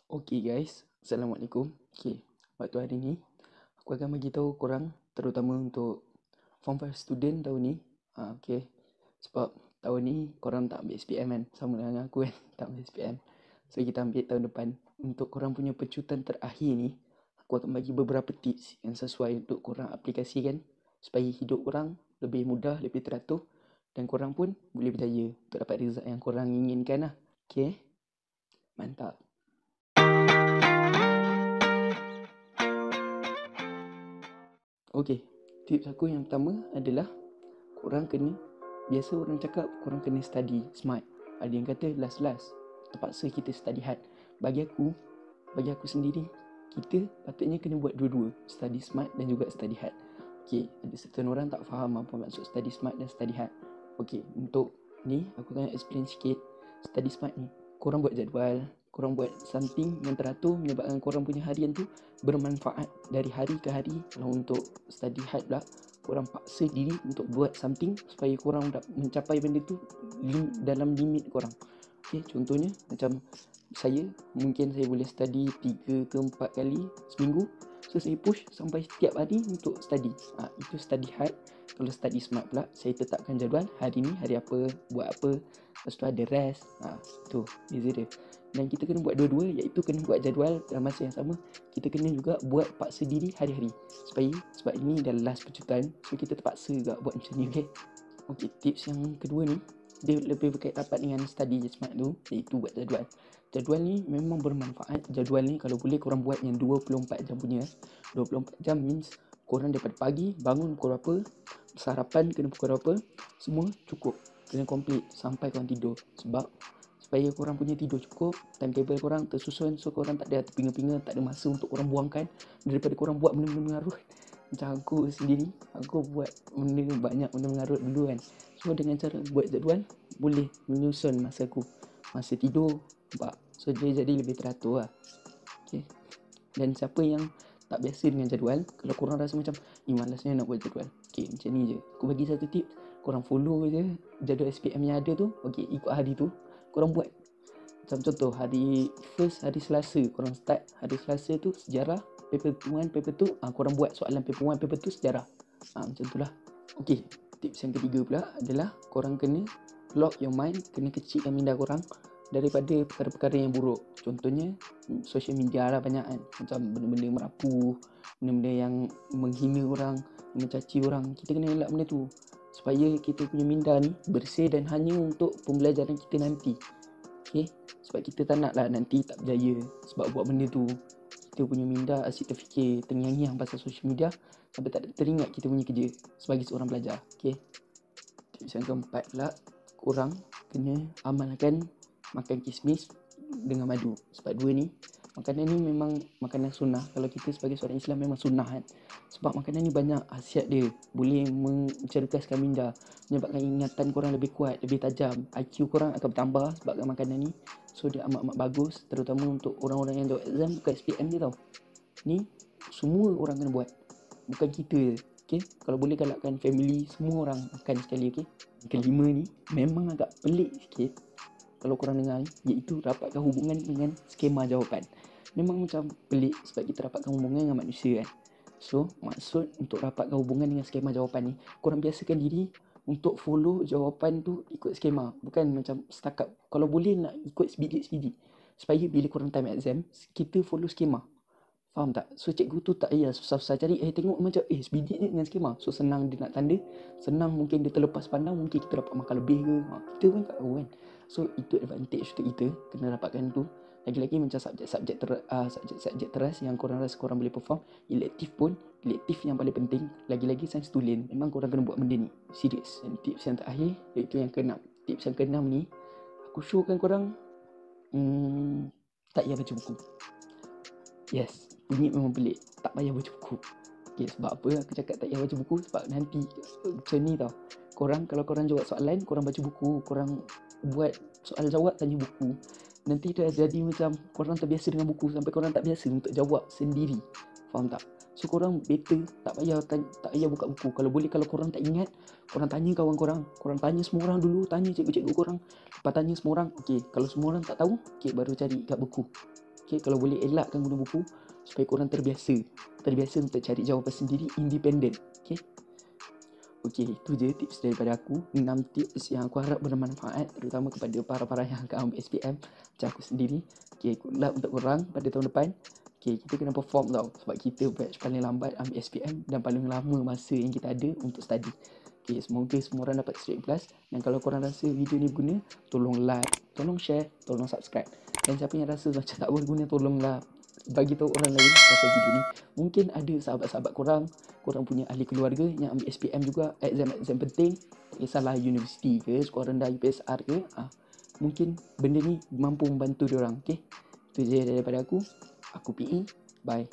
Okay guys, Assalamualaikum. Okay, waktu hari ni aku akan bagi tahu korang, terutama untuk Form 5 student tahun ni. Okay, sebab tahun ni korang tak ambil SPM kan, sama dengan aku kan, tak ambil SPM. So kita ambil tahun depan. Untuk korang punya pecutan terakhir ni, aku akan bagi beberapa tips yang sesuai untuk korang aplikasikan supaya hidup korang lebih mudah, lebih teratur dan korang pun boleh berjaya untuk dapat result yang korang inginkan lah. Okay, mantap. Okay, tips aku yang pertama adalah korang kena, biasa orang cakap korang kena study smart. Ada yang kata last-last, terpaksa kita study hard. Bagi aku sendiri, kita patutnya kena buat dua-dua, study smart dan juga study hard. Okay, ada certain orang tak faham apa maksud study smart dan study hard. Okay, untuk ni aku akan explain sikit. Study smart ni, korang buat jadual, korang buat something yang teratur menyebabkan korang punya harian tu bermanfaat dari hari ke hari. Kalau untuk study hard pula, korang paksa diri untuk buat something supaya korang mencapai benda tu dalam limit korang. Okay, contohnya macam mungkin saya boleh study 3 ke 4 kali seminggu. So saya push sampai setiap hari untuk study. Itu study hard. Kalau study smart pula, saya tetapkan jadual. Hari ni hari apa, buat apa. Lepas tu ada rest. Tu beza dia. Dan kita kena buat dua-dua, iaitu kena buat jadual dalam masa yang sama. Kita kena juga buat paksa diri hari-hari. Sebab ini dah last pecutan, so kita terpaksa juga buat macam ni, okay? Okay, tips yang kedua ni, dia lebih berkait rapat dengan study smart tu, iaitu buat jadual. Jadual ni memang bermanfaat. Jadual ni kalau boleh korang buat yang 24 jam punya. 24 jam means korang daripada pagi bangun pukul berapa, sarapan kena pukul berapa, semua cukup, kena complete sampai korang tidur. Sebab supaya korang punya tidur cukup, timetable korang tersusun, so korang tak ada terpinga-pinga, tak ada masa untuk korang buangkan daripada korang buat benda-benda mengarut. Macam aku sendiri, aku buat banyak benda mengarut dulu kan. So dengan cara buat jadual, boleh menyusun masa aku, masa tidur, so dia jadi lebih teratur lah. Okay. Dan siapa yang tak biasa dengan jadual, kalau korang rasa macam malasnya nak buat jadual, okay, macam ni je, aku bagi satu tips. Korang follow je jadual SPM yang ada tu. Okay, ikut hari tu korang buat. Macam contoh hari Selasa korang start. Hari Selasa tu sejarah, paper 1, paper 2, korang buat soalan paper 1, paper 2 sejarah. Macam tu lah. Okay, tips yang ketiga pula adalah korang kena lock your mind, kena kecilkan minda korang daripada perkara-perkara yang buruk. Contohnya social media lah banyak kan, macam benda-benda merapu, benda-benda yang menghina orang, mencaci orang. Kita kena elak benda tu supaya kita punya minda ni bersih dan hanya untuk pembelajaran kita nanti. Okay, sebab kita tak nak lah nanti tak berjaya sebab buat benda tu. Kita punya minda asyik terfikir, terngiang-ngiang pasal social media sampai tak teringat kita punya kerja sebagai seorang pelajar. Okay, tips yang keempat pula, korang kena amalkan makan kismis dengan madu. Sebab dua ni, makanan ni memang makanan sunnah. Kalau kita sebagai seorang Islam memang sunnah kan. Sebab makanan ni banyak khasiat dia. Boleh mencerdaskan minda, menyebabkan ingatan korang lebih kuat, lebih tajam. IQ korang akan bertambah sebabkan makanan ni. So dia amat-amat bagus, terutama untuk orang-orang yang jawab exam. Bukan SPM je tau, ni semua orang kena buat, bukan kita je. Okay, kalau boleh galakkan family, semua orang makan sekali. Okay, kelima ni memang agak pelik sikit kalau korang dengar ni, iaitu rapatkan hubungan dengan skema jawapan. Memang macam pelik sebab kita rapatkan hubungan dengan manusia kan. So maksud untuk rapatkan hubungan dengan skema jawapan ni, korang biasakan diri untuk follow jawapan tu ikut skema. Bukan macam setakat, kalau boleh nak ikut sebiji-sebiji, supaya bila korang time exam, kita follow skema. Faham tak? So cikgu tu tak payah susah-susah cari. Tengok macam sebiji je dengan skema. So senang dia nak tanda, senang mungkin dia terlepas pandang, mungkin kita dapat markah lebih ke. Kita pun tak tahu kan. So itu advantage untuk kita kena dapatkan tu. Lagi-lagi macam subjek teras yang korang rasa korang boleh perform. Elektif yang paling penting. Lagi-lagi sains tulen, memang korang kena buat benda ni serius. Dan tips yang terakhir, iaitu yang keenam. Tips yang keenam ni, aku showkan korang tak payah baca buku. Yes, bunyi memang pelik, tak payah baca buku. Okay, sebab apa aku cakap tak payah baca buku? Sebab nanti macam ni tau, kalau korang jawab soalan, korang baca buku, korang buat soal jawab tanya buku, nanti dah jadi macam korang terbiasa dengan buku sampai korang tak biasa untuk jawab sendiri. Faham tak? So korang better tak payah buka buku. Kalau boleh, kalau korang tak ingat, korang tanya kawan korang, korang tanya semua orang dulu, tanya cikgu-cikgu korang, lepas tanya semua orang. Okay, kalau semua orang tak tahu, okay, baru cari kat buku. Okay, kalau boleh elakkan guna buku supaya korang terbiasa untuk cari jawapan sendiri, independen. Okay. Okey, itu je tips daripada aku. 6 tips yang aku harap bermanfaat, terutama kepada para-para yang akan ambil SPM macam aku sendiri. Okey, good luck untuk korang pada tahun depan. Okey, kita kena perform tau, sebab kita batch paling lambat ambil SPM dan paling lama masa yang kita ada untuk study. Okey, semoga semua orang dapat straight plus. Dan kalau korang rasa video ni berguna, tolong like, tolong share, tolong subscribe. Dan siapa yang rasa macam tak berguna, tolonglah bagi tahu orang lain pasal video ni. Mungkin ada sahabat-sahabat korang punya ahli keluarga yang ambil SPM juga, exam penting, tak kisahlah universiti ke, sekolah rendah, UPSR ke, mungkin benda ni mampu membantu diorang. Okay, itu je daripada aku PE, bye.